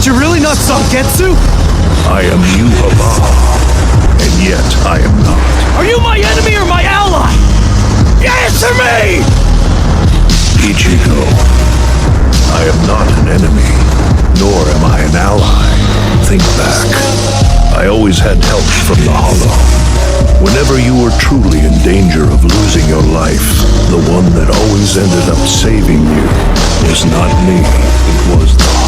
But you're really not Zangetsu? I am Yuhaba, and yet I am not. Are you my enemy or my ally? Answer me! Ichigo, I am not an enemy, nor am I an ally. Think back. I always had help from the Hollow. Whenever you were truly in danger of losing your life, the one that always ended up saving you was not me, it was the Hollow.